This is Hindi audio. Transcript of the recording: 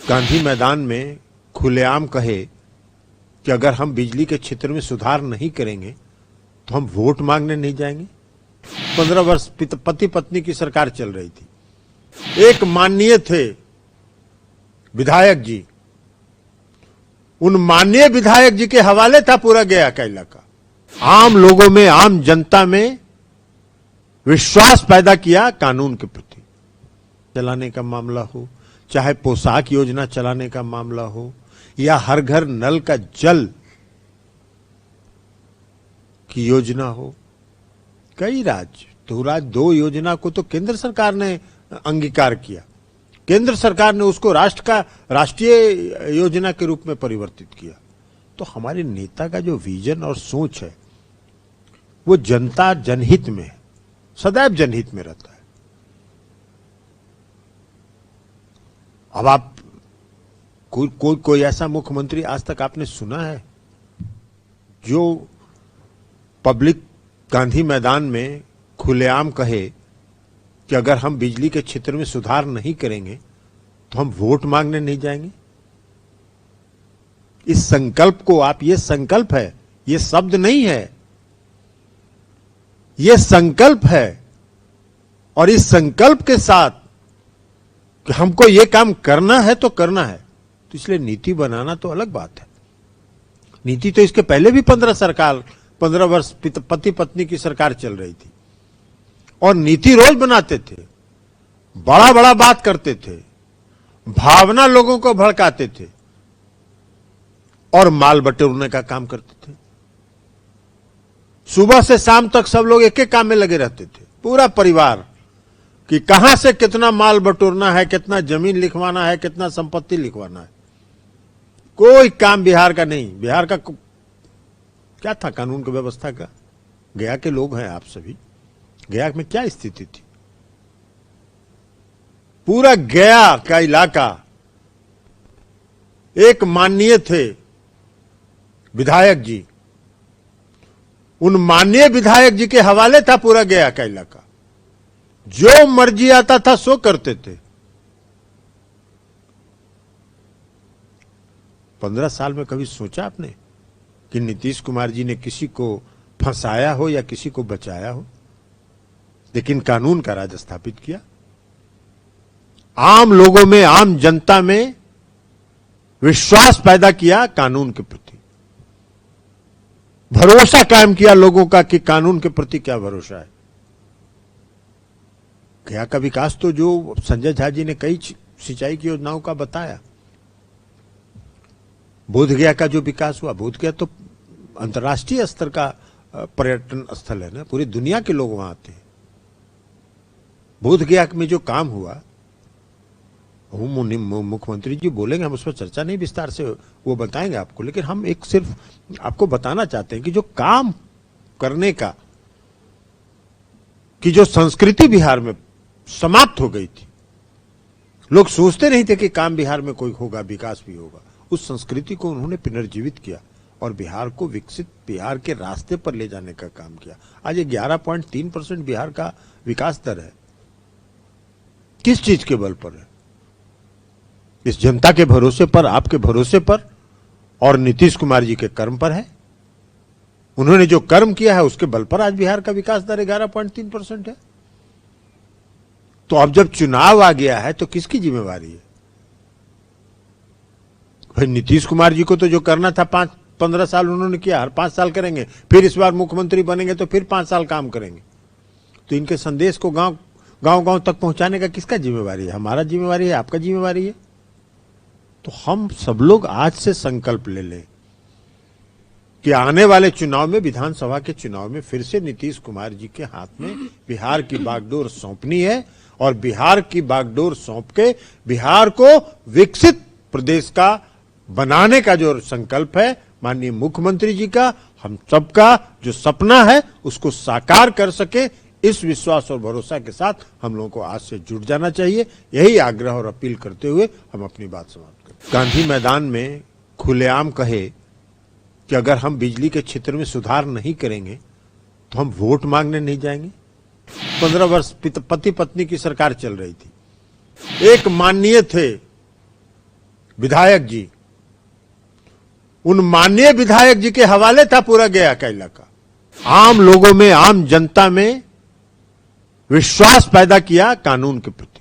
गांधी मैदान में खुलेआम कहे कि अगर हम बिजली के क्षेत्र में सुधार नहीं करेंगे तो हम वोट मांगने नहीं जाएंगे। 15 वर्ष पति पत्नी की सरकार चल रही थी। एक माननीय थे विधायक जी, उन माननीय विधायक जी के हवाले था पूरा गया का इलाका। आम लोगों में, आम जनता में विश्वास पैदा किया कानून के प्रति। चलाने का मामला हो, चाहे पोशाक योजना चलाने का मामला हो, या हर घर नल का जल की योजना हो। कई राज्य, तो राज्य 2 योजना को तो केंद्र सरकार ने अंगीकार किया। केंद्र सरकार ने उसको राष्ट्रीय योजना के रूप में परिवर्तित किया। तो हमारे नेता का जो विजन और सोच है वो जनता जनहित में है, सदैव जनहित में रहता है। अब आप कोई ऐसा मुख्यमंत्री आज तक आपने सुना है जो पब्लिक गांधी मैदान में खुलेआम कहे कि अगर हम बिजली के क्षेत्र में सुधार नहीं करेंगे तो हम वोट मांगने नहीं जाएंगे? इस संकल्प को आप, ये संकल्प है, ये शब्द नहीं है, ये संकल्प है। और इस संकल्प के साथ कि हमको ये काम करना है तो करना है, तो इसलिए नीति बनाना तो अलग बात है। नीति तो इसके पहले भी 15 वर्ष पति पत्नी की सरकार चल रही थी और नीति रोज बनाते थे, बड़ा बड़ा बात करते थे, भावना लोगों को भड़काते थे और माल बटोरने का काम करते थे। सुबह से शाम तक सब लोग एक एक काम में लगे रहते थे, पूरा परिवार, कि कहां से कितना माल बटोरना है, कितना जमीन लिखवाना है, कितना संपत्ति लिखवाना है। कोई काम बिहार का नहीं। बिहार का क्या था कानून की व्यवस्था का? गया के लोग हैं आप सभी, गया में क्या स्थिति थी? पूरा गया का इलाका, एक माननीय थे विधायक जी, उन माननीय विधायक जी के हवाले था पूरा गया का इलाका। जो मर्जी आता था सो करते थे। 15 साल में कभी सोचा आपने कि नीतीश कुमार जी ने किसी को फंसाया हो या किसी को बचाया हो? लेकिन कानून का राज स्थापित किया। आम लोगों में, आम जनता में विश्वास पैदा किया कानून के प्रति, भरोसा कायम किया लोगों का कि कानून के प्रति क्या भरोसा है। गया का विकास तो जो संजय झा जी ने कई सिंचाई की योजनाओं का बताया। बोधगया का जो विकास हुआ, बोधगया तो अंतर्राष्ट्रीय स्तर का पर्यटन स्थल है ना, पूरी दुनिया के लोग वहां आते हैं। बोधगया में जो काम हुआ, मुख्यमंत्री जी बोलेंगे, हम उस पर चर्चा नहीं विस्तार से वो बताएंगे आपको, लेकिन हम एक सिर्फ आपको बताना चाहते हैं कि जो काम करने का कि जो संस्कृति बिहार में समाप्त हो गई थी, लोग सोचते नहीं थे कि काम बिहार में कोई होगा, विकास भी होगा। उस संस्कृति को उन्होंने पुनर्जीवित किया और बिहार को विकसित, बिहार के रास्ते पर ले जाने का काम किया। आज 11.3% बिहार का विकास दर है। किस चीज के बल पर है? इस जनता के भरोसे पर, आपके भरोसे पर और नीतीश कुमार जी के कर्म पर है। उन्होंने जो कर्म किया है उसके बल पर आज बिहार का विकास दर 11.3% है। तो अब जब चुनाव आ गया है तो किसकी जिम्मेवारी है? भाई नीतीश कुमार जी को तो जो करना था 15 साल उन्होंने किया, हर 5 साल करेंगे, फिर इस बार मुख्यमंत्री बनेंगे तो फिर 5 साल काम करेंगे। तो इनके संदेश को गांव गांव तक पहुंचाने का किसका जिम्मेवारी है? हमारा जिम्मेवारी है, आपका जिम्मेवारी है। तो हम सब लोग आज से संकल्प ले लें कि आने वाले चुनाव में, विधानसभा के चुनाव में, फिर से नीतीश कुमार जी के हाथ में बिहार की बागडोर सौंपनी है और बिहार की बागडोर सौंप के बिहार को विकसित प्रदेश का बनाने का जो संकल्प है माननीय मुख्यमंत्री जी का, हम सबका जो सपना है उसको साकार कर सके, इस विश्वास और भरोसा के साथ हम लोगों को आज से जुट जाना चाहिए। यही आग्रह और अपील करते हुए हम अपनी बात समाप्त करते हैं। गांधी मैदान में खुलेआम कहे कि अगर हम बिजली के क्षेत्र में सुधार नहीं करेंगे तो हम वोट मांगने नहीं जाएंगे। 15 वर्ष पति पत्नी की सरकार चल रही थी। एक माननीय थे विधायक जी, उन माननीय विधायक जी के हवाले था पूरा गया का इलाका। आम लोगों में, आम जनता में विश्वास पैदा किया कानून के प्रति।